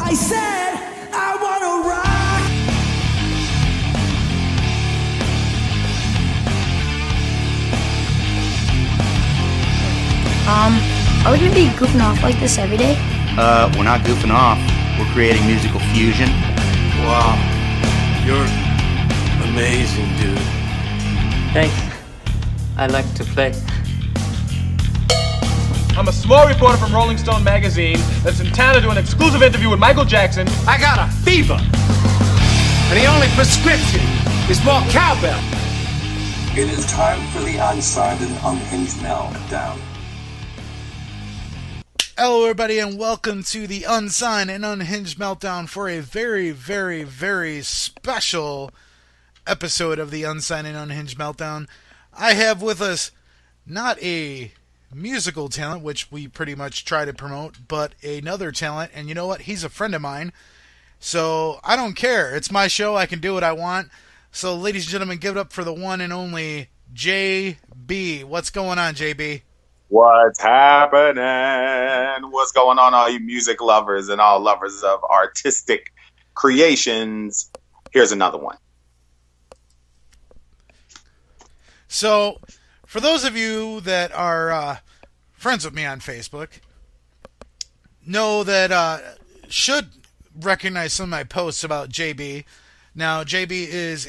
I said I wanna rock. Are we gonna be goofing off like this every day? We're not goofing off. We're creating musical fusion. Wow, you're amazing, dude. Thanks. I like to play. I'm a small reporter from Rolling Stone magazine that's in town to do an exclusive interview with Michael Jackson. I got a fever, and the only prescription is more cowbell. It is time for the Unsigned and Unhinged Meltdown. Hello, everybody, and welcome to the Unsigned and Unhinged Meltdown for a very, very, very special episode of the Unsigned and Unhinged Meltdown. I have with us not a musical talent, which we pretty much try to promote, but another talent, and you know what? He's a friend of mine, so I don't care. It's my show. I can do what I want. So, ladies and gentlemen, give it up for the one and only JB. What's going on, JB? What's happening? What's going on, all you music lovers and all lovers of artistic creations? Here's another one. So, for those of you that are friends with me on Facebook, know that should recognize some of my posts about JB. Now, JB is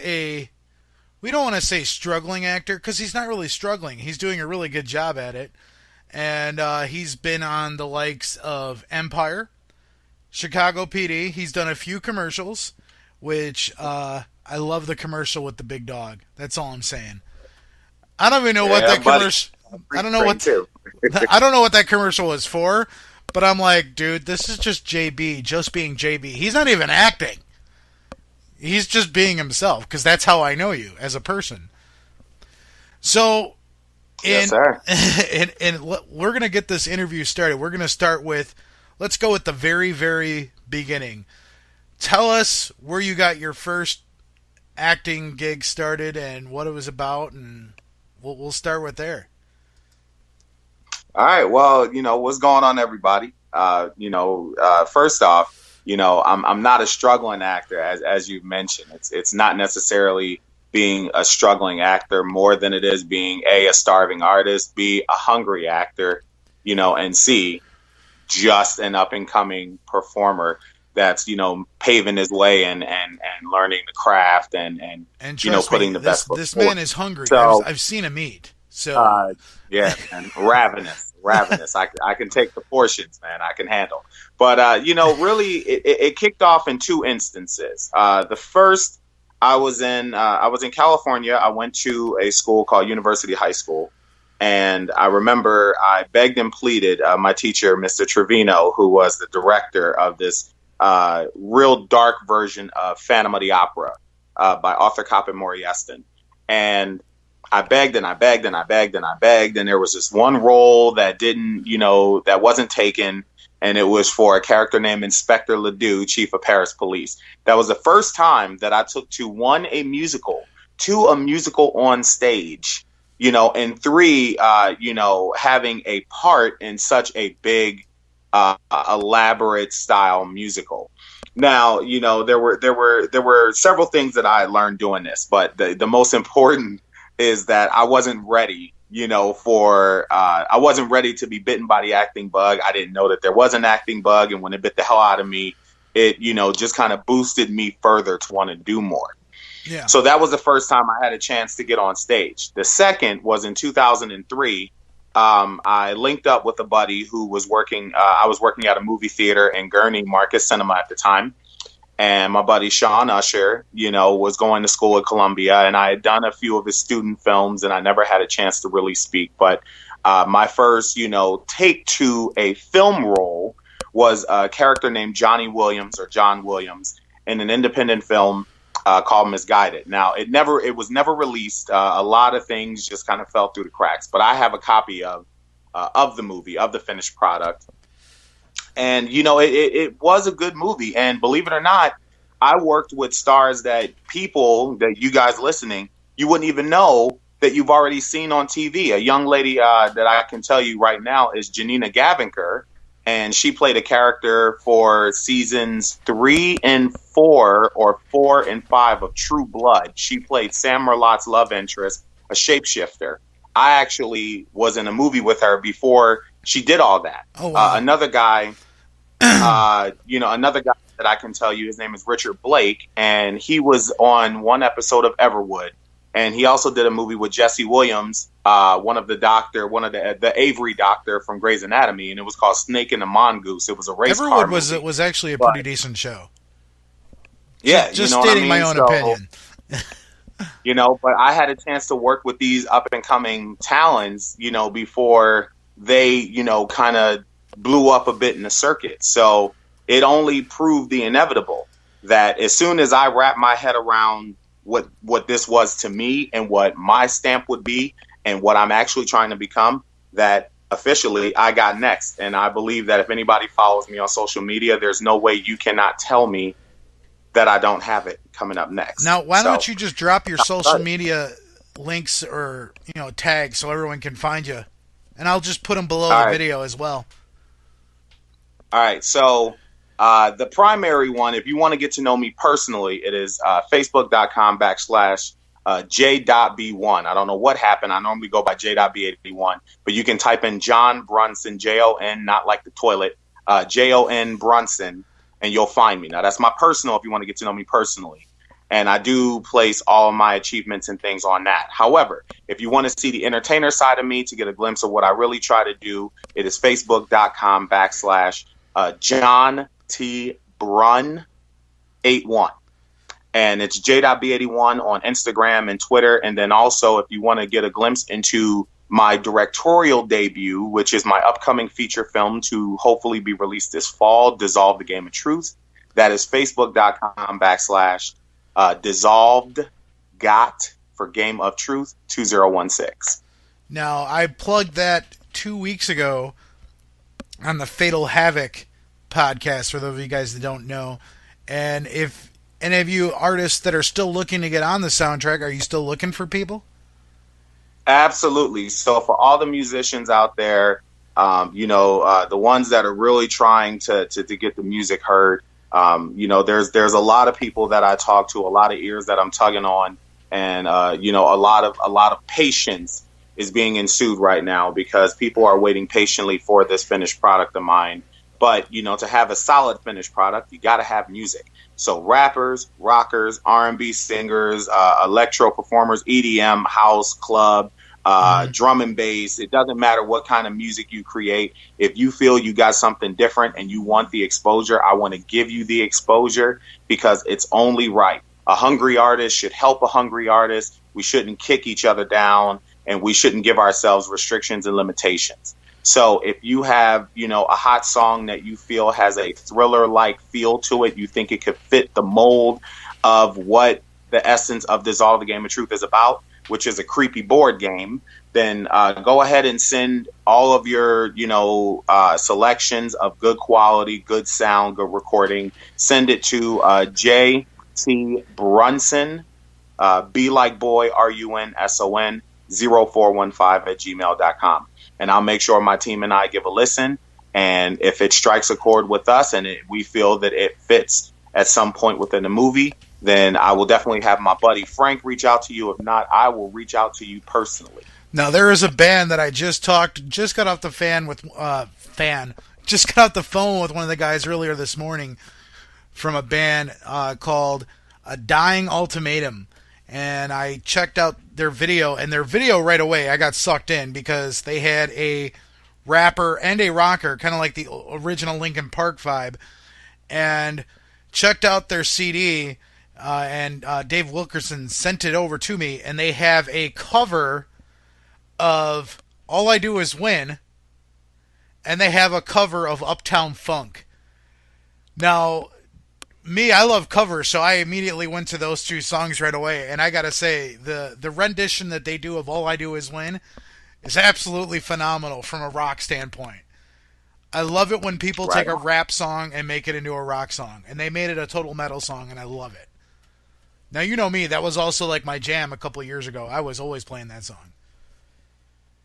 we don't want to say struggling actor, because he's not really struggling. He's doing a really good job at it. And he's been on the likes of Empire, Chicago PD. He's done a few commercials, which I love the commercial with the big dog. That's all I'm saying. I don't even know what that commercial. I don't know what. I don't know what that commercial was for, but I'm like, dude, this is just JB, just being JB. He's not even acting. He's just being himself, because that's how I know you as a person. So, yes, sir. and we're gonna get this interview started. We're gonna start with, let's go at the very, very beginning. Tell us where you got your first acting gig started and what it was about, and we'll start with there. All right. Well, what's going on, everybody? First off, I'm not a struggling actor, as you've mentioned. It's not necessarily being a struggling actor more than it is being a starving artist, B, a hungry actor, and C, just an up and coming performer that's, paving his way and learning the craft and putting the best foot this forward. man is hungry. So, I've seen him eat. So yeah, and ravenous. I can take the portions, man. I can handle. But really, it kicked off in two instances. The first, I was in California. I went to a school called University High School, and I remember I begged and pleaded my teacher, Mr. Trevino, who was the director of this real dark version of Phantom of the Opera by Arthur Coppin Morieston, and I begged and I begged and I begged and I begged, and there was this one role that that wasn't taken, and it was for a character named Inspector Ledoux, Chief of Paris Police. That was the first time that I took a musical on stage, and three, having a part in such a big, elaborate style musical. Now, there were several things that I learned doing this, but the most important is that I wasn't ready, I wasn't ready to be bitten by the acting bug. I didn't know that there was an acting bug. And when it bit the hell out of me, it, just kind of boosted me further to want to do more. Yeah. So that was the first time I had a chance to get on stage. The second was in 2003. I linked up with a buddy who was working. I was working at a movie theater in Gurnee, Marcus Cinema at the time. And my buddy Sean Usher, was going to school at Columbia, and I had done a few of his student films, and I never had a chance to really speak. But my first, take to a film role was a character named Johnny Williams, or John Williams, in an independent film called Misguided. Now, it was never released. A lot of things just kind of fell through the cracks. But I have a copy of the movie, of the finished product. And, it was a good movie. And believe it or not, I worked with stars that you guys listening, you wouldn't even know that you've already seen on TV. A young lady that I can tell you right now is Janina Gavankar, and she played a character for seasons 3 and 4, or 4 and 5 of True Blood. She played Sam Merlotte's love interest, a shapeshifter. I actually was in a movie with her before she did all that. Oh, wow. Another guy that I can tell you, his name is Richard Blake, and he was on one episode of Everwood, and he also did a movie with Jesse Williams, the Avery doctor from Grey's Anatomy, and it was called Snake and the Mongoose. It was a race car movie. Everwood was actually a pretty decent show. Yeah, just you know stating what I mean? my own opinion. But I had a chance to work with these up and coming talents, before they, kind of blew up a bit in the circuit. So it only proved the inevitable that as soon as I wrapped my head around what this was to me and what my stamp would be and what I'm actually trying to become, that officially I got next. And I believe that if anybody follows me on social media, there's no way you cannot tell me that I don't have it coming up next. Now, why don't you just drop your social media links or, tags so everyone can find you? And I'll just put them below the video as well. All right. So the primary one, if you want to get to know me personally, it is facebook.com/J.B1. I don't know what happened. I normally go by J.B81, but you can type in Jon Brunson, Jon, not like the toilet, Jon Brunson, and you'll find me. Now, that's my personal if you want to get to know me personally. And I do place all of my achievements and things on that. However, if you want to see the entertainer side of me, to get a glimpse of what I really try to do, it is facebook.com/Jon T. Brun 81. And it's J.B81 on Instagram and Twitter. And then also, if you want to get a glimpse into my directorial debut, which is my upcoming feature film to hopefully be released this fall, Dissolve the Game of Truth, that is facebook.com/Dissolved Got for Game of Truth 2016. Now, I plugged that 2 weeks ago on the Fatal Havoc podcast, for those of you guys that don't know. And if any of you artists that are still looking to get on the soundtrack, are you still looking for people? Absolutely. So for all the musicians out there, the ones that are really trying to get the music heard, there's a lot of people that I talk to, a lot of ears that I'm tugging on, and a lot of patience is being ensued right now because people are waiting patiently for this finished product of mine. But to have a solid finished product, you got to have music. So rappers, rockers, R&B singers, electro performers, EDM, house, club, drum and bass. It doesn't matter what kind of music you create. If you feel you got something different and you want the exposure, I want to give you the exposure because it's only right. A hungry artist should help a hungry artist. We shouldn't kick each other down, and we shouldn't give ourselves restrictions and limitations. So if you have, a hot song that you feel has a thriller-like feel to it, you think it could fit the mold of what the essence of Dissolve the Game of Truth is about, which is a creepy board game, then go ahead and send all of your, selections of good quality, good sound, good recording. Send it to J.T. Brunson, B like boy, RUNSON, 0415 @gmail.com. And I'll make sure my team and I give a listen. And if it strikes a chord with us and we feel that it fits at some point within the movie, then I will definitely have my buddy Frank reach out to you. If not, I will reach out to you personally. Now, there is a band that I just got off the phone with one of the guys earlier this morning from a band called A Dying Ultimatum. And I checked out their video, and their video right away, I got sucked in because they had a rapper and a rocker, kind of like the original Linkin Park vibe, and checked out their CD, and Dave Wilkerson sent it over to me, and they have a cover of All I Do Is Win, and they have a cover of Uptown Funk. Now, I love covers, so I immediately went to those two songs right away, and I gotta say, the rendition that they do of All I Do Is Win is absolutely phenomenal from a rock standpoint. I love it when people take a rap song and make it into a rock song, and they made it a total metal song, and I love it. Now, you know me, that was also like my jam a couple of years ago. I was always playing that song.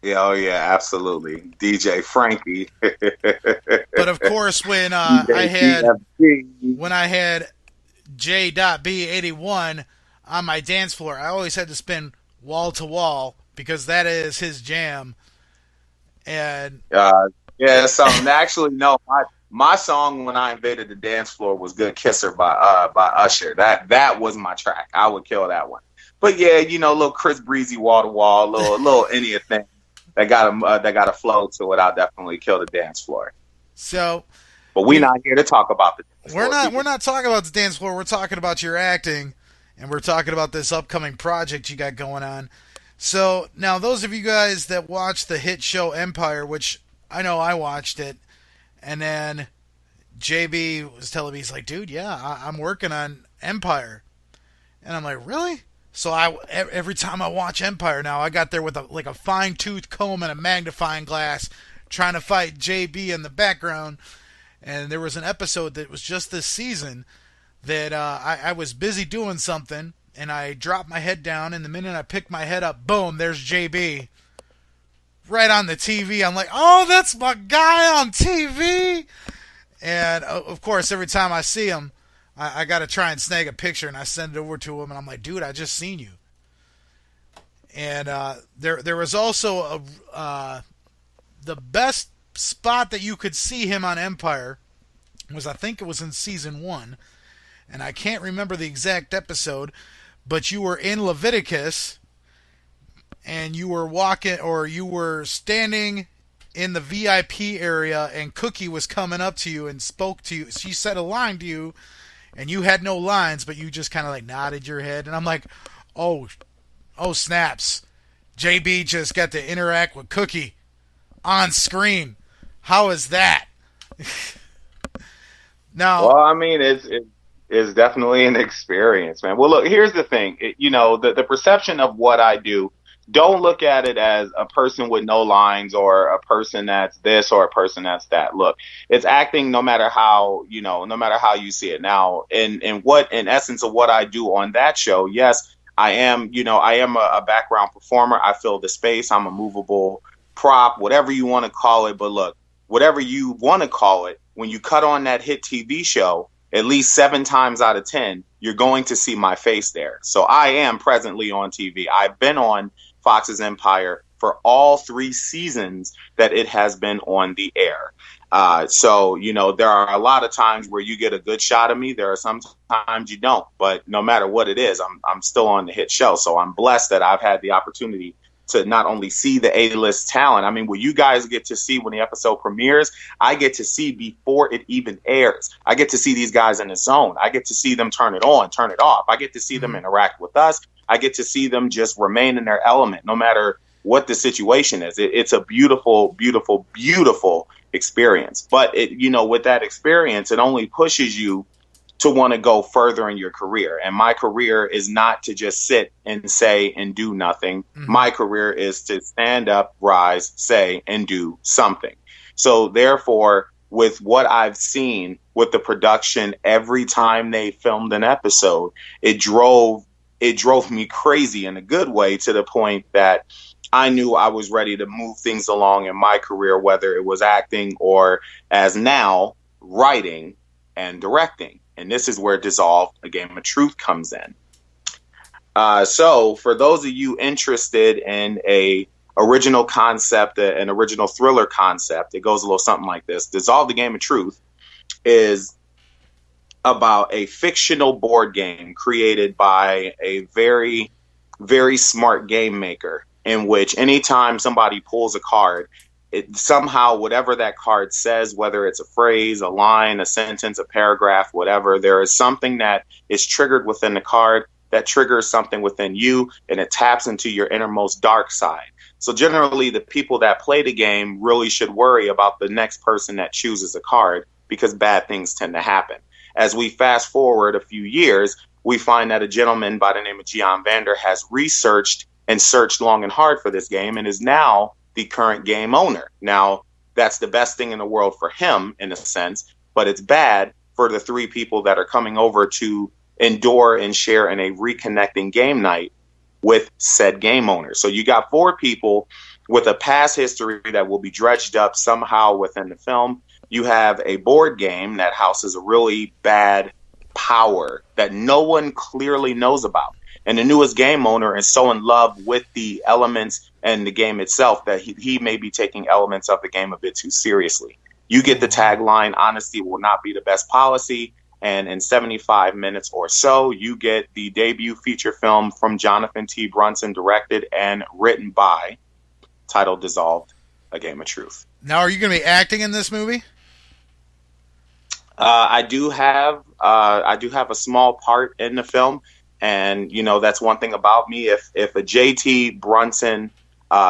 Yeah, oh yeah, absolutely. DJ Frankie. But of course, when I had J.B81 on my dance floor, I always had to spin wall to wall because that is his jam. And yeah, that's something. Actually, no, my song when I invaded the dance floor was "Good Kisser" by Usher. That was my track. I would kill that one. But yeah, little Chris Breezy wall to wall, little anything that got a flow to it. I'll definitely kill the dance floor. So, but we're not here to talk about the dance floor. We're not talking about the dance floor. We're talking about your acting, and we're talking about this upcoming project you got going on. So now, those of you guys that watched the hit show Empire, which I know I watched it, and then JB was telling me, he's like, dude, yeah, I'm working on Empire. And I'm like, really? So every time I watch Empire now, I got there with a fine-tooth comb and a magnifying glass trying to fight JB in the background. And there was an episode that was just this season that I was busy doing something, and I dropped my head down, and the minute I picked my head up, boom, there's JB. Right on the TV. I'm like, oh, that's my guy on TV. And, of course, every time I see him, I got to try and snag a picture, and I send it over to him, and I'm like, dude, I just seen you. And there was also the best spot that you could see him on Empire was, I think it was in season 1, and I can't remember the exact episode, but you were in Leviticus, and you were walking, or you were standing in the VIP area, and Cookie was coming up to you and spoke to you. She said a line to you, and you had no lines, but you just kind of like nodded your head. And I'm like, oh snaps. JB just got to interact with Cookie on screen. How is that? Now, well, I mean, it's definitely an experience, man. Well, look, here's the thing. The perception of what I do, don't look at it as a person with no lines or a person that's this or a person that's that. Look, it's acting no matter how you see it. Now, in essence of what I do on that show, yes, I am a background performer. I fill the space. I'm a movable prop, whatever you want to call it. But look, whatever you want to call it, when you cut on that hit TV show, at least 7 times out of 10, you're going to see my face there. So I am presently on TV. I've been on Fox's Empire for all 3 seasons that it has been on the air. So there are a lot of times where you get a good shot of me. There are some times you don't. But no matter what it is, I'm still on the hit show. So I'm blessed that I've had the opportunity to not only see the A-list talent. I mean, what you guys get to see when the episode premieres, I get to see before it even airs. I get to see these guys in the zone. I get to see them turn it on, turn it off. I get to see them interact with us. I get to see them just remain in their element, no matter what the situation is. It's a beautiful, beautiful, beautiful experience. But with that experience, it only pushes you to want to go further in your career. And my career is not to just sit and say and do nothing. Mm-hmm. My career is to stand up, rise, say, and do something. So therefore, with what I've seen with the production, every time they filmed an episode, it drove me crazy in a good way, to the point that I knew I was ready to move things along in my career, whether it was acting or, as now, writing and directing. And this is where Dissolved, A Game of Truth comes in. So for those of you interested in a original concept, an original thriller concept, it goes a little something like this. Dissolved, A Game of Truth is about a fictional board game created by a very, very smart game maker, in which anytime somebody pulls a card, it somehow, whatever that card says, whether it's a phrase, a line, a sentence, a paragraph, whatever, there is something that is triggered within the card that triggers something within you, and it taps into your innermost dark side. So generally, the people that play the game really should worry about the next person that chooses a card, because bad things tend to happen. As we fast forward a few years, we find that a gentleman by the name of Jon Vander has researched and searched long and hard for this game, and is now the current game owner. Now, that's the best thing in the world for him, in a sense, but it's bad for the 3 people that are coming over to endure and share in a reconnecting game night with said game owner. So you got 4 people with a past history that will be dredged up somehow within the film. You have a board game that houses a really bad power that no one clearly knows about. And the newest game owner is so in love with the elements and the game itself that he may be taking elements of the game a bit too seriously. You get the tagline, honesty will not be the best policy. And in 75 minutes or so, you get the debut feature film from Jonathan T. Brunson, directed and written by, titled Dissolved, A Game of Truth. Now, are you going to be acting in this movie? I do have a small part in the film, and that's one thing about me. If a JT Brunson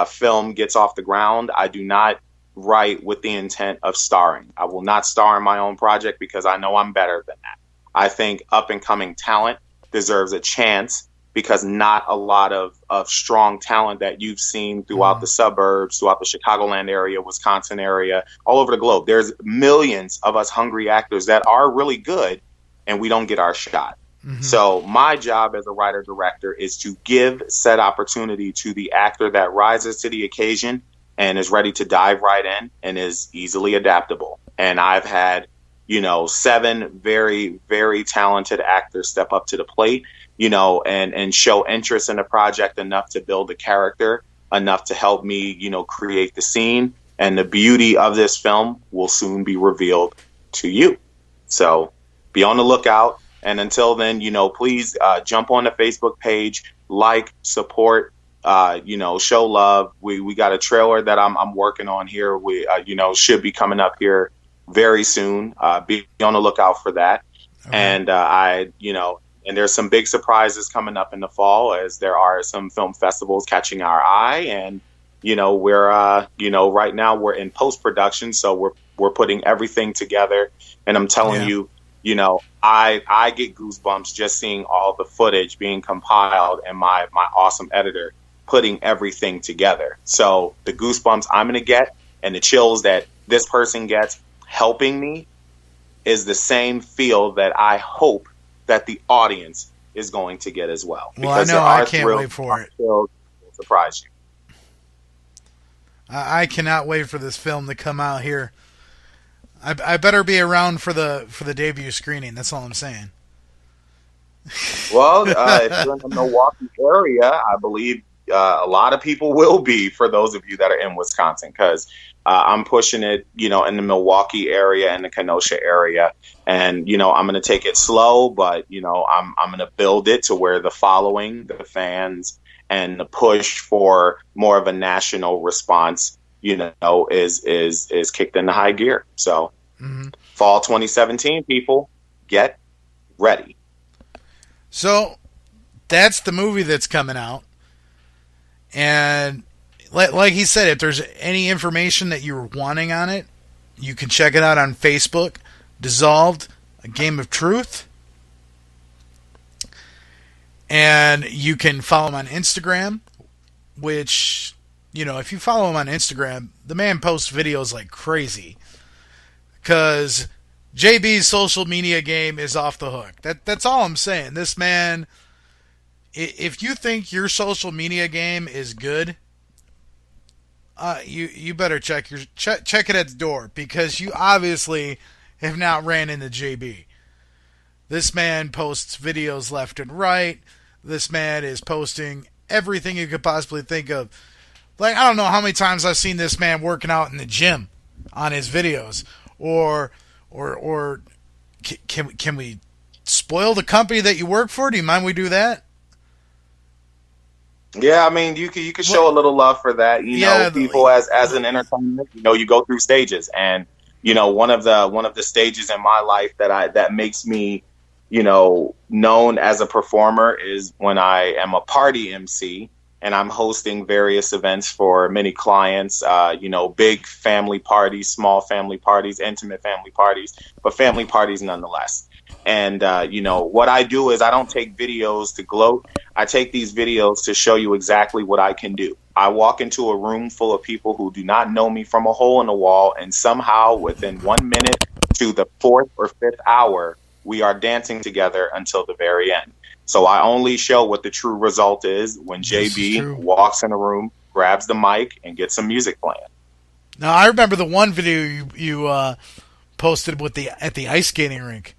film gets off the ground, I do not write with the intent of starring. I will not star in my own project because I know I'm better than that. I think up and coming talent deserves a chance because not a lot of strong talent that you've seen throughout the suburbs, throughout the Chicagoland area, Wisconsin area, all over the globe. There's millions of us hungry actors that are really good, and we don't get our shot. Mm-hmm. So my job as a writer-director is to give said opportunity to the actor that rises to the occasion and is ready to dive right in and is easily adaptable. And I've had, 7 very, very talented actors step up to the plate, and show interest in the project enough to build a character, enough to help me, create the scene. And the beauty of this film will soon be revealed to you. So be on the lookout. And until then, please jump on the Facebook page, like, support, show love. We got a trailer that I'm working on here. We, should be coming up here very soon. Be on the lookout for that. Okay. And and there's some big surprises coming up in the fall, as there are some film festivals catching our eye. And, we're, right now we're in post-production. So we're putting everything together. And I'm telling you, I get goosebumps just seeing all the footage being compiled and my awesome editor putting everything together. So the goosebumps I'm going to get and the chills that this person gets helping me is the same feel that I hope that the audience is going to get as well. Well, I know, I can't wait for it. Will surprise you. I cannot wait for this film to come out here. I better be around for the debut screening. That's all I'm saying. Well, if you're in the Milwaukee area, I believe a lot of people will be, for those of you that are in Wisconsin, because I'm pushing it, in the Milwaukee area and the Kenosha area. And, I'm going to take it slow, but, I'm going to build it to where the following, the fans, and the push for more of a national response, is kicked into high gear. So fall 2017, people, get ready. So that's the movie that's coming out. And like he said, if there's any information that you're wanting on it, you can check it out on Facebook. Dissolved, A Game of Truth. And you can follow him on Instagram, which, if you follow him on Instagram, the man posts videos like crazy. Because JB's social media game is off the hook. That's all I'm saying. This man, if you think your social media game is good, you better check it at the door, because you obviously have not ran into JB. This man posts videos left and right. This man is posting everything you could possibly think of. Like, I don't know how many times I've seen this man working out in the gym on his videos. Or can we spoil the company that you work for? Do you mind we do that? Yeah, I mean, you could show a little love for that. People as an entertainment, you go through stages, and one of the stages in my life that makes me, known as a performer is when I am a party MC and I'm hosting various events for many clients, big family parties, small family parties, intimate family parties, but family parties nonetheless. And, what I do is I don't take videos to gloat. I take these videos to show you exactly what I can do. I walk into a room full of people who do not know me from a hole in the wall, and somehow within 1 minute to the 4th or 5th hour, we are dancing together until the very end. So I only show what the true result is when JB walks in a room grabs the mic, and gets some music playing. Now, I remember the one video you posted with at the ice skating rink.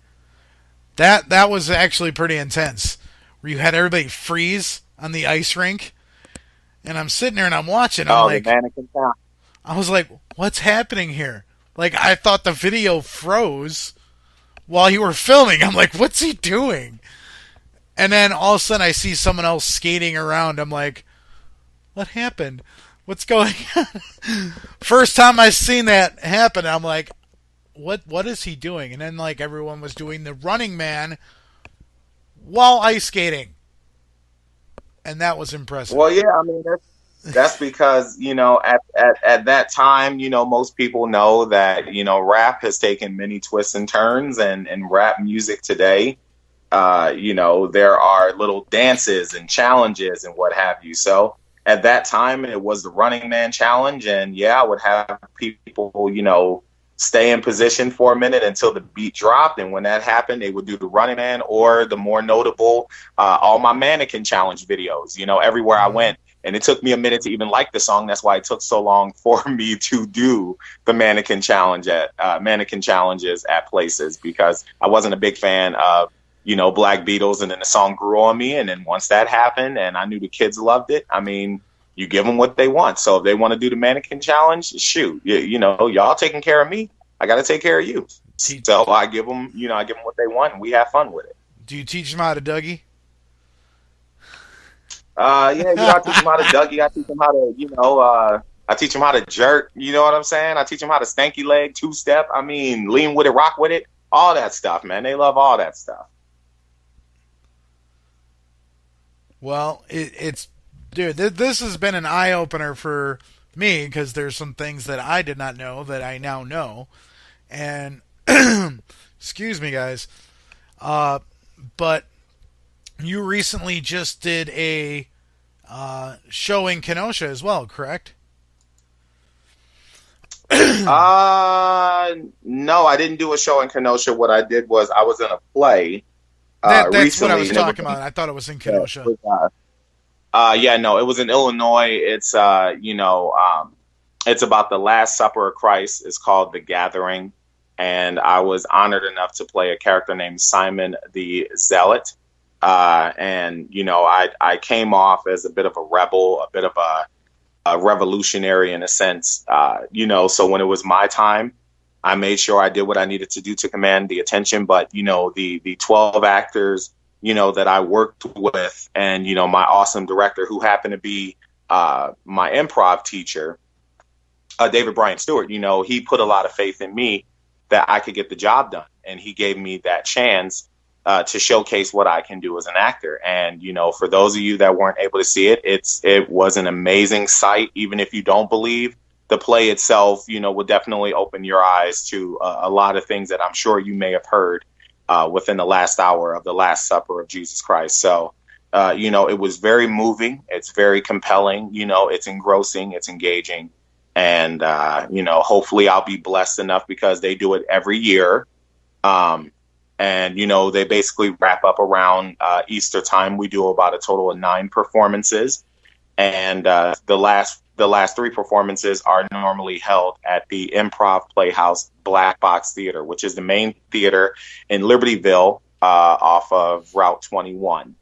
That was actually pretty intense, where you had everybody freeze on the ice rink, and I'm sitting there and I'm watching. I'm like, the mannequin town. I was like, what's happening here? Like, I thought the video froze while you were filming. I'm like, what's he doing? And then all of a sudden I see someone else skating around. I'm like, what happened? What's going on? First time I seen that happen, I'm like, what is he doing? And then like everyone was doing the Running Man while ice skating. And that was impressive. Well, yeah, I mean, that's because, at that time, most people know that, rap has taken many twists and turns, and rap music today, there are little dances and challenges and what have you. So at that time, it was the Running Man challenge. And yeah, I would have people, stay in position for a minute until the beat dropped. And when that happened, they would do the Running Man, or the more notable, all my mannequin challenge videos, everywhere I went. And it took me a minute to even like the song. That's why it took so long for me to do the mannequin challenges at places, because I wasn't a big fan of, Black Beatles. And then the song grew on me. And then once that happened and I knew the kids loved it, I mean, you give them what they want. So if they want to do the mannequin challenge, shoot, y'all taking care of me. I got to take care of you. So I give them, what they want, and we have fun with it. Do you teach them how to Dougie? Yeah, I teach them how to Dougie. I teach them how to, I teach them how to jerk. You know what I'm saying? I teach them how to stanky leg, two-step. I mean, lean with it, rock with it, all that stuff, man. They love all that stuff. Well, it's dude, this has been an eye-opener for me, because there's some things that I did not know that I now know. And, excuse me, guys, but you recently just did a show in Kenosha as well, correct? No, I didn't do a show in Kenosha. What I did was I was in a play. That's recently. what I was talking about. I thought it was in Kenosha. No, it was in Illinois. It's it's about the Last Supper of Christ. It's called The Gathering, and I was honored enough to play a character named Simon the Zealot. I came off as a bit of a rebel, a bit of a revolutionary in a sense. So when it was my time, I made sure I did what I needed to do to command the attention. But, the 12 actors, that I worked with, and, my awesome director, who happened to be my improv teacher, David Bryan Stewart, he put a lot of faith in me that I could get the job done. And he gave me that chance to showcase what I can do as an actor. And, for those of you that weren't able to see it, it was an amazing sight. Even if you don't believe, the play itself, will definitely open your eyes to a lot of things that I'm sure you may have heard within the last hour of the Last Supper of Jesus Christ. So, it was very moving. It's very compelling. It's engrossing. It's engaging. And, hopefully I'll be blessed enough, because they do it every year. And, they basically wrap up around Easter time. We do about a total of 9 performances. And the last 3 performances are normally held at the Improv Playhouse Black Box Theater, which is the main theater in Libertyville off of Route 21.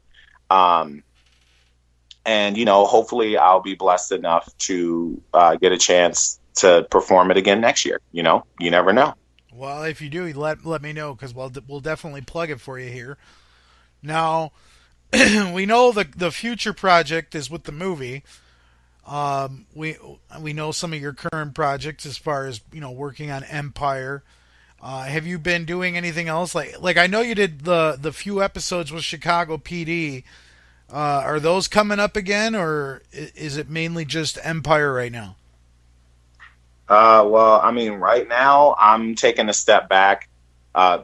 Hopefully I'll be blessed enough to get a chance to perform it again next year. You never know. Well, if you do, let me know, because we'll definitely plug it for you here. Now, we know the future project is with the movie. We know some of your current projects as far as, working on Empire. Have you been doing anything else? Like I know you did the few episodes with Chicago PD. Are those coming up again, or is it mainly just Empire right now? Well, I mean, right now I'm taking a step back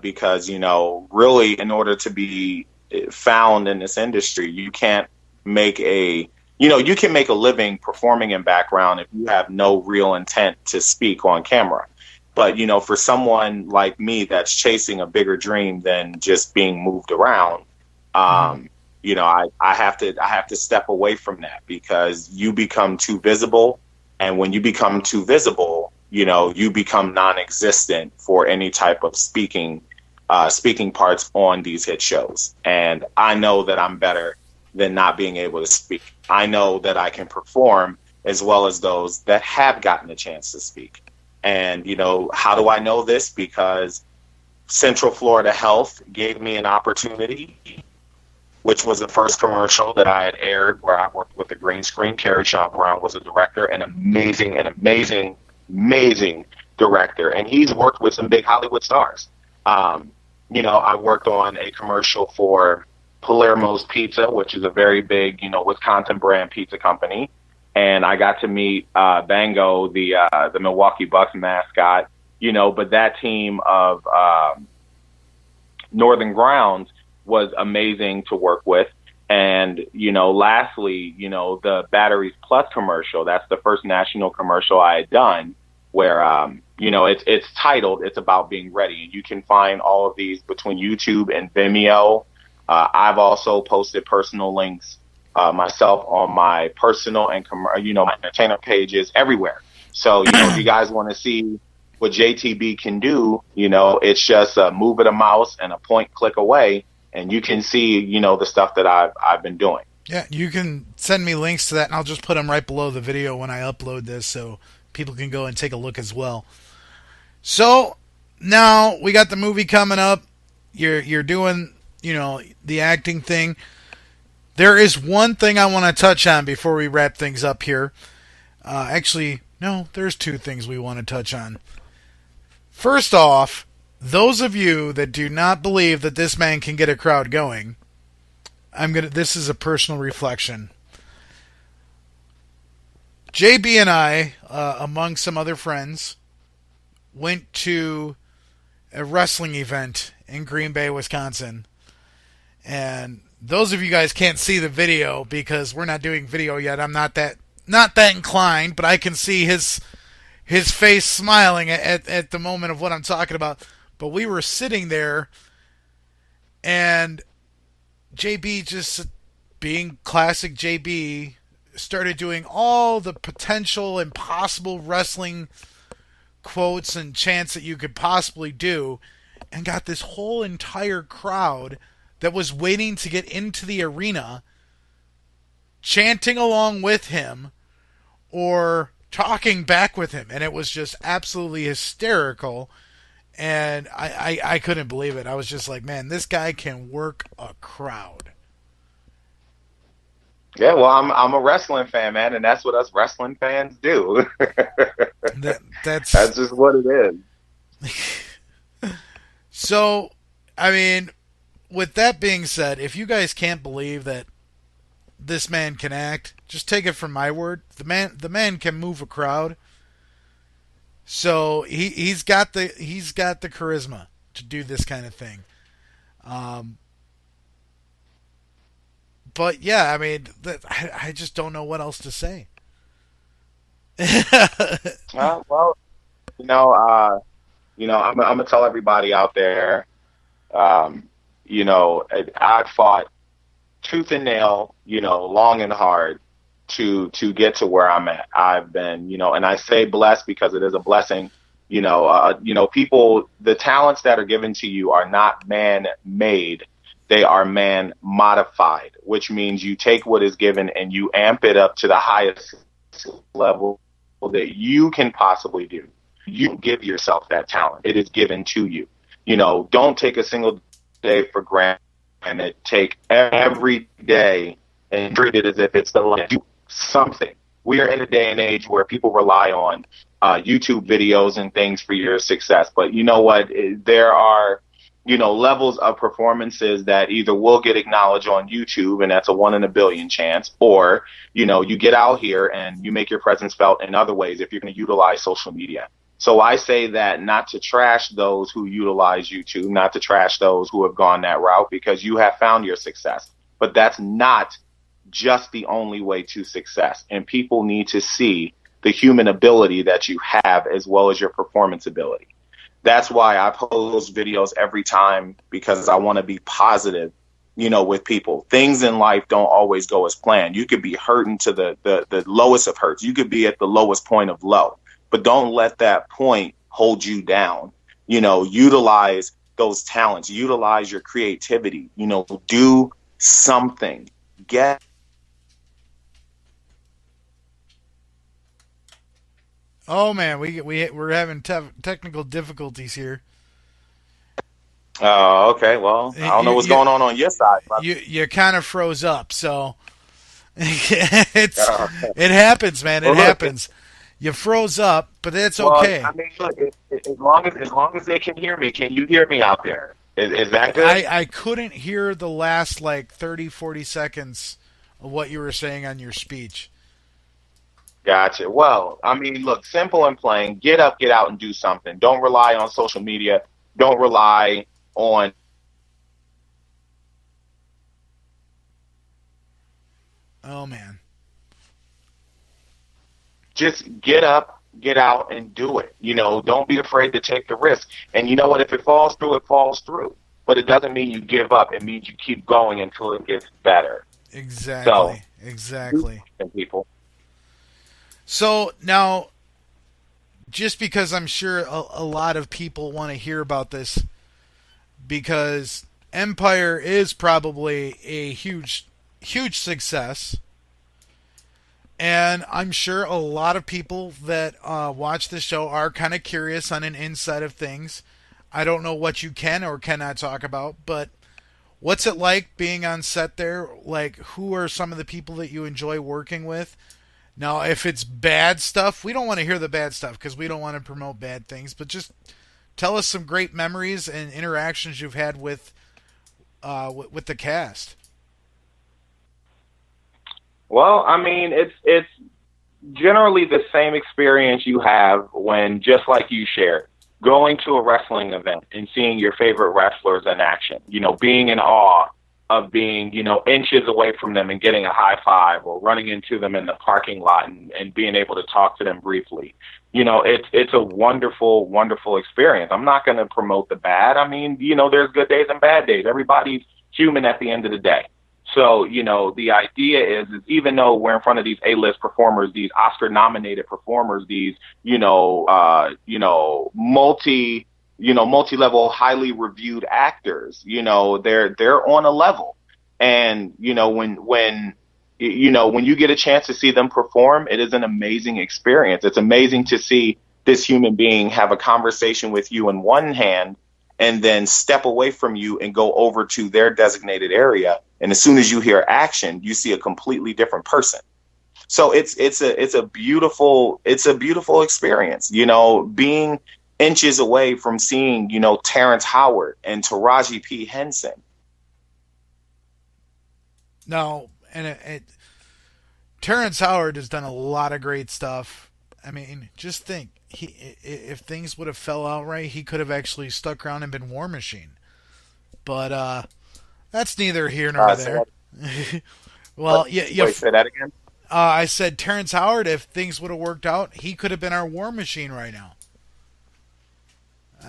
because, really, in order to be found in this industry, you can't make you can make a living performing in background if you have no real intent to speak on camera. But, for someone like me that's chasing a bigger dream than just being moved around, you know, I have to step away from that because you become too visible. And when you become too visible, you know, you become non-existent for any type of speaking parts on these hit shows. And I know that I'm better than not being able to speak. I know that I can perform as well as those that have gotten a chance to speak. And, you know, how do I know this? Because Central Florida Health gave me an opportunity, which was the first commercial that I had aired where I worked with the green screen. Carrie Shaw Brown was a director, an amazing director. And he's worked with some big Hollywood stars. You know, I worked on a commercial for Palermo's Pizza, which is a very big, you know, Wisconsin brand pizza company. And I got to meet Bango, the Milwaukee Bucks mascot, you know, but that team of Northern Grounds was amazing to work with. And, you know, lastly, you know, the Batteries Plus commercial, that's the first national commercial I had done where, you know, it's titled, It's About Being Ready. And you can find all of these between YouTube and Vimeo. I've also posted personal links myself on my personal and, you know, my entertainer pages everywhere. So, you know, if you guys want to see what JTB can do, you know, it's just a move of the mouse and a point click away, and you can see, you know, the stuff that I've been doing. Yeah, you can send me links to that, and I'll just put them right below the video when I upload this so people can go and take a look as well. So now we got the movie coming up. You're doing, you know, the acting thing. There is one thing I want to touch on before we wrap things up here. Actually, no, there's two things we want to touch on. First off, those of you that do not believe that this man can get a crowd going, this is a personal reflection. JB and I, among some other friends, went to a wrestling event in Green Bay, Wisconsin. And those of you guys can't see the video because we're not doing video yet. I'm not that inclined, but I can see his face smiling at the moment of what I'm talking about. But we were sitting there, and JB, just being classic JB, started doing all the potential and possible wrestling quotes and chants that you could possibly do, and got this whole entire crowd that was waiting to get into the arena chanting along with him or talking back with him. And it was just absolutely hysterical. And I couldn't believe it. I was just like, man, this guy can work a crowd. Yeah, well, I'm a wrestling fan, man, and that's what us wrestling fans do. That's just what it is. So, I mean, with that being said, if you guys can't believe that this man can act, just take it from my word. The man can move a crowd. So he's got the charisma to do this kind of thing. But yeah, I mean, I just don't know what else to say. Well, you know, I'm gonna tell everybody out there. You know, I fought tooth and nail, you know, long and hard to get to where I'm at. I've been, you know, and I say blessed because it is a blessing. You know, people, the talents that are given to you are not man-made. They are man-modified, which means you take what is given and you amp it up to the highest level that you can possibly do. You give yourself that talent. It is given to you. You know, don't take a single day for granted, and take every day and treat it as if it's the last. Do something. We are in a day and age where people rely on YouTube videos and things for your success. But you know what? There are, you know, levels of performances that either will get acknowledged on YouTube, and that's a 1 in a billion chance, or, you know, you get out here and you make your presence felt in other ways if you're going to utilize social media. So I say that not to trash those who utilize YouTube, not to trash those who have gone that route, because you have found your success. But that's not just the only way to success. And people need to see the human ability that you have as well as your performance ability. That's why I post videos every time, because I want to be positive with people. Things in life don't always go as planned. You could be hurting to the lowest of hurts. You could be at the lowest point of low, but don't let that point hold you down. Utilize those talents, utilize your creativity, do something, get. Oh man, we're having technical difficulties here. Oh, okay. Well, I don't know what's going on your side. But you kind of froze up, so it happens, man. It happens. You froze up, but that's okay. I mean, look, as long as they can hear me, can you hear me out there? Is that good? I couldn't hear the last 30, 40 seconds of what you were saying on your speech. Gotcha. Well, I mean, look, simple and plain. Get up, get out, and do something. Don't rely on social media. Don't rely on. Oh, man. Just get up, get out, and do it. Don't be afraid to take the risk. And you know what? If it falls through, it falls through. But it doesn't mean you give up. It means you keep going until it gets better. Exactly. Exactly. People. So now, just because I'm sure a lot of people want to hear about this, because Empire is probably a huge, huge success, and I'm sure a lot of people that watch the show are kind of curious on an inside of things. I don't know what you can or cannot talk about, but what's it like being on set there? Who are some of the people that you enjoy working with? Now, if it's bad stuff, we don't want to hear the bad stuff because we don't want to promote bad things. But just tell us some great memories and interactions you've had with the cast. Well, I mean, it's generally the same experience you have when, just like you shared, going to a wrestling event and seeing your favorite wrestlers in action. Being in awe of being, inches away from them and getting a high five, or running into them in the parking lot and being able to talk to them briefly. It's a wonderful, wonderful experience. I'm not going to promote the bad. I mean, there's good days and bad days. Everybody's human at the end of the day. So, the idea is even though we're in front of these A-list performers, these Oscar-nominated performers, these, multi-level, highly reviewed actors, they're on a level. And, when you get a chance to see them perform, it is an amazing experience. It's amazing to see this human being have a conversation with you in one hand and then step away from you and go over to their designated area. And as soon as you hear action, you see a completely different person. So it's a beautiful experience, being inches away from seeing, Terrence Howard and Taraji P. Henson. No, and Terrence Howard has done a lot of great stuff. I mean, just think, if things would have fell out right, he could have actually stuck around and been War Machine. But that's neither here nor there. Well, wait, say that again? I said Terrence Howard, if things would have worked out, he could have been our War Machine right now.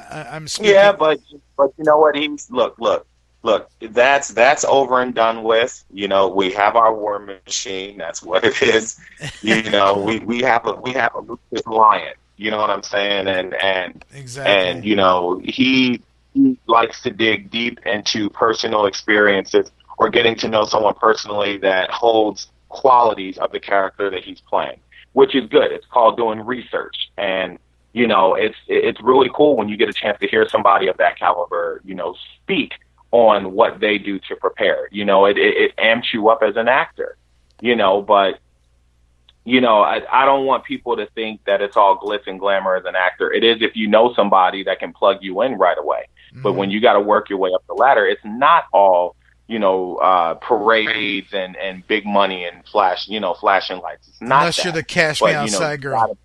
I'm speaking. Yeah, but you know what? Look. That's over and done with. We have our War Machine. That's what it is. We have a Lucas Lion. You know what I'm saying? And exactly. And he likes to dig deep into personal experiences or getting to know someone personally that holds qualities of the character that he's playing, which is good. It's called doing research. And it's really cool when you get a chance to hear somebody of that caliber, speak on what they do to prepare. It amps you up as an actor, but, I don't want people to think that it's all glitz and glamour as an actor. It is if you know somebody that can plug you in right away. Mm-hmm. But when you got to work your way up the ladder, it's not all, parades and big money and flashing lights. It's not unless you're the cash me outside girl.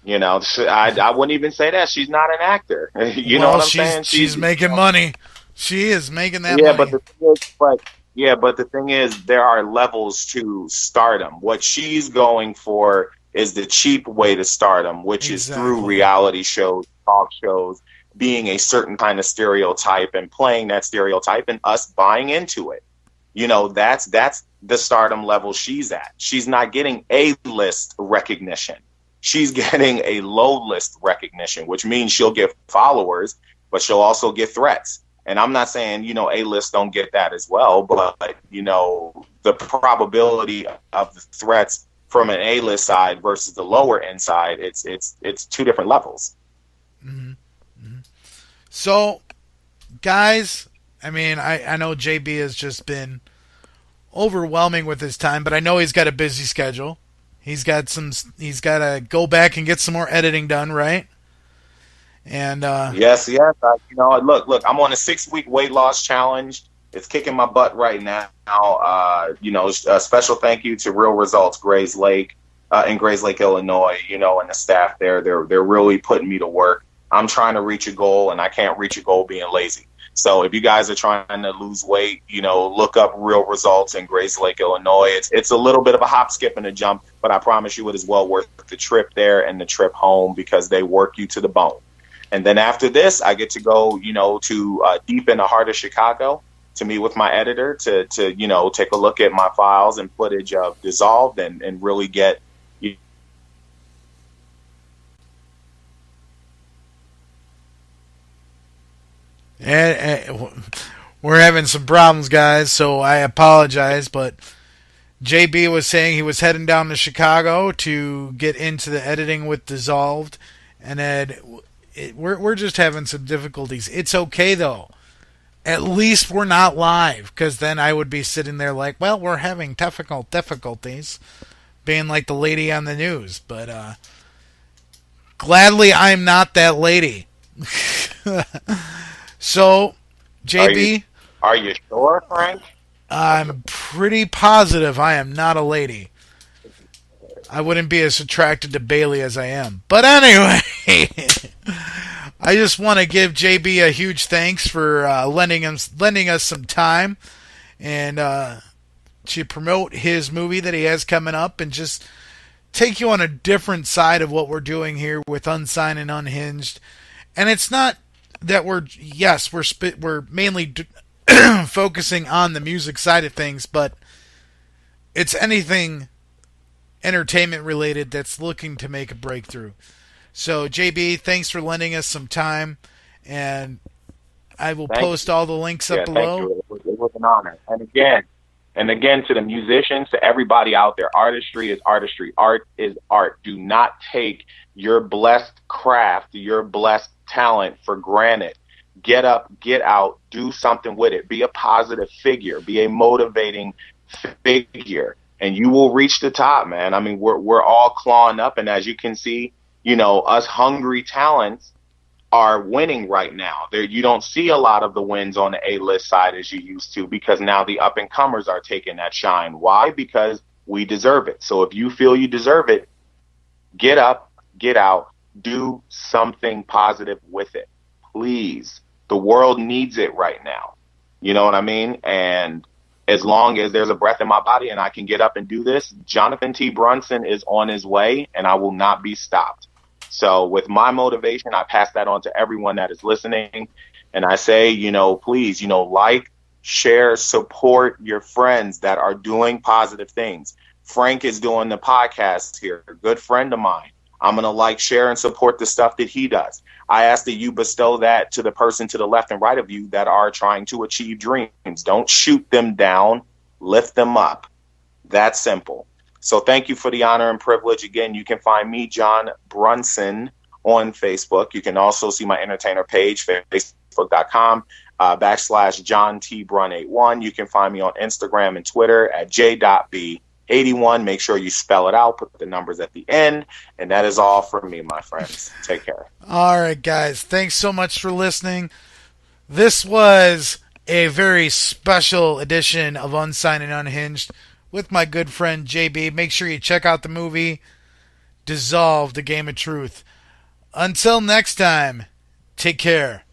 I wouldn't even say that. She's not an actor. You know what I'm saying? She's making money. She is making that money. But the thing is, there are levels to stardom. What she's going for is the cheap way to stardom, which is through reality shows, talk shows, being a certain kind of stereotype and playing that stereotype and us buying into it. You know, that's the stardom level she's at. She's not getting A-list recognition. She's getting a low-list recognition, which means she'll get followers, but she'll also get threats. And I'm not saying, you know, A-list don't get that as well, but, you know, the probability of the threats from an A-list side versus the lower end side, it's two different levels. Mm-hmm. Mm-hmm. So, guys, I mean, I know JB has just been overwhelming with his time, but I know he's got a busy schedule. He's got to go back and get some more editing done, right? And yes. You know, look, I'm on a 6-week weight loss challenge. It's kicking my butt right now. You know, a special thank you to Real Results, Grays Lake, in Grays Lake, Illinois. You know, and the staff there, they're really putting me to work. I'm trying to reach a goal, and I can't reach a goal being lazy. So if you guys are trying to lose weight, you know, look up Real Results in Grays Lake, Illinois. It's a little bit of a hop, skip, and a jump, but I promise you it is well worth the trip there and the trip home because they work you to the bone. And then after this, I get to go, you know, to deep in the heart of Chicago to meet with my editor to you know, take a look at my files and footage of Dissolved and really get. And we're having some problems, guys, so I apologize, but JB was saying he was heading down to Chicago to get into the editing with Dissolved, and then we're just having some difficulties. It's okay, though. At least we're not live, because then I would be sitting there like, well, we're having difficulties, being like the lady on the news, but gladly I'm not that lady. So, JB... Are you sure, Frank? I'm pretty positive I am not a lady. I wouldn't be as attracted to Bailey as I am. But anyway, I just want to give JB a huge thanks for lending us some time and to promote his movie that he has coming up and just take you on a different side of what we're doing here with Unsigned and Unhinged. And it's not that we're mainly focusing on the music side of things, but it's anything entertainment related that's looking to make a breakthrough. So JB, thanks for lending us some time, and I will post all the links up below. Thank you. It was an honor. And again to the musicians, to everybody out there, artistry is artistry. Art is art. Do not take your blessed craft, your blessed talent for granted. Get up, get out, do something with it. Be a positive figure, be a motivating figure, and you will reach the top, man. I mean, we're all clawing up, and as you can see, you know, us hungry talents are winning right now. There, you don't see a lot of the wins on the A-list side as you used to, because now the up-and-comers are taking that shine. Why? Because we deserve it. So if you feel you deserve it, get up, get out, do something positive with it. Please. The world needs it right now. You know what I mean? And as long as there's a breath in my body and I can get up and do this, Jonathan T. Brunson is on his way, and I will not be stopped. So with my motivation, I pass that on to everyone that is listening. And I say, you know, please, you know, like, share, support your friends that are doing positive things. Frank is doing the podcast here, a good friend of mine. I'm going to like, share, and support the stuff that he does. I ask that you bestow that to the person to the left and right of you that are trying to achieve dreams. Don't shoot them down, lift them up. That simple. So thank you for the honor and privilege. Again, you can find me, Jon Brunson, on Facebook. You can also see my entertainer page, facebook.com /Jon T. Brun 81. You can find me on Instagram and Twitter at j.b81. Make sure you spell it out, put the numbers at the end. And that is all for me, my friends. Take care. All right, guys. Thanks so much for listening. This was a very special edition of Unsigned and Unhinged with my good friend JB. Make sure you check out the movie Dissolved, A Game of Truth. Until next time, take care.